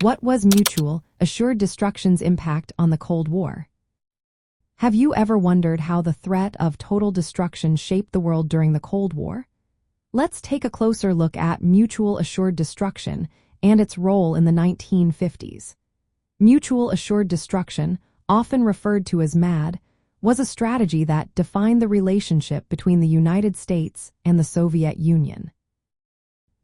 What was mutual, assured destruction's impact on the Cold War? Have you ever wondered how the threat of total destruction shaped the world during the Cold War? Let's take a closer look at mutual assured destruction and its role in the 1950s. Mutual assured destruction, often referred to as MAD, was a strategy that defined the relationship between the United States and the Soviet Union.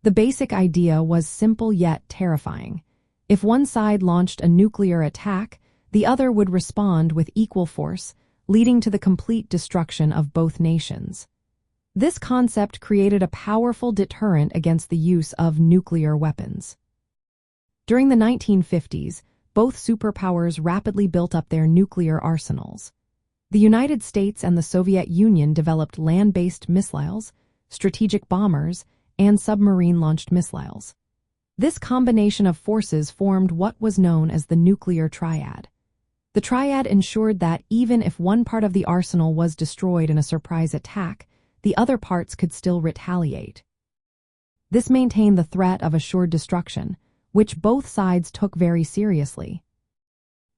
The basic idea was simple yet terrifying. If one side launched a nuclear attack, the other would respond with equal force, leading to the complete destruction of both nations. This concept created a powerful deterrent against the use of nuclear weapons. During the 1950s, both superpowers rapidly built up their nuclear arsenals. The United States and the Soviet Union developed land-based missiles, strategic bombers, and submarine-launched missiles. This combination of forces formed what was known as the nuclear triad. The triad ensured that even if one part of the arsenal was destroyed in a surprise attack, the other parts could still retaliate. This maintained the threat of assured destruction, which both sides took very seriously.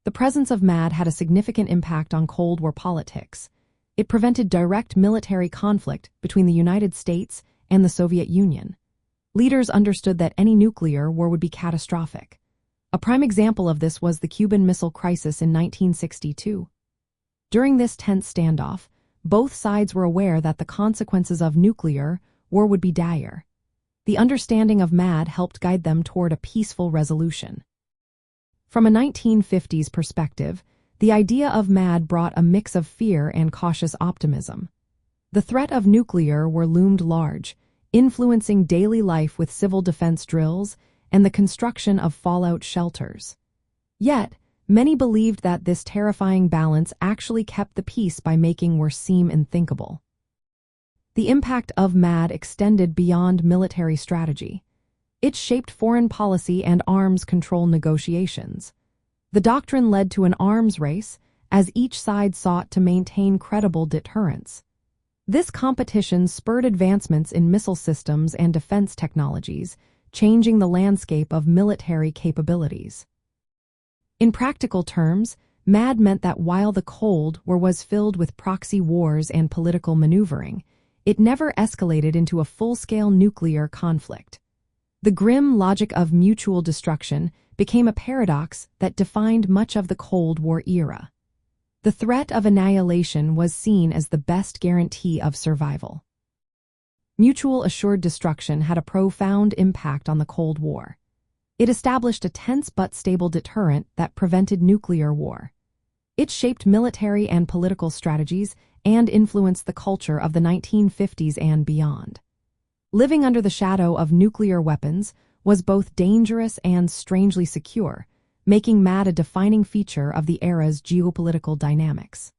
The presence of MAD had a significant impact on Cold War politics. It prevented direct military conflict between the United States and the Soviet Union. Leaders understood that any nuclear war would be catastrophic. A prime example of this was the Cuban Missile Crisis in 1962. During this tense standoff, both sides were aware that the consequences of nuclear war would be dire. The understanding of MAD helped guide them toward a peaceful resolution. From a 1950s perspective, the idea of MAD brought a mix of fear and cautious optimism. The threat of nuclear war loomed large, influencing daily life with civil defense drills and the construction of fallout shelters. Yet, many believed that this terrifying balance actually kept the peace by making war seem unthinkable. The impact of MAD extended beyond military strategy. It shaped foreign policy and arms control negotiations. The doctrine led to an arms race, as each side sought to maintain credible deterrence. This competition spurred advancements in missile systems and defense technologies, changing the landscape of military capabilities. In practical terms, MAD meant that while the Cold War was filled with proxy wars and political maneuvering, it never escalated into a full-scale nuclear conflict. The grim logic of mutual destruction became a paradox that defined much of the Cold War era. The threat of annihilation was seen as the best guarantee of survival. Mutual assured destruction had a profound impact on the Cold War. It established a tense but stable deterrent that prevented nuclear war. It shaped military and political strategies and influenced the culture of the 1950s and beyond. Living under the shadow of nuclear weapons was both dangerous and strangely secure, making MAD a defining feature of the era's geopolitical dynamics.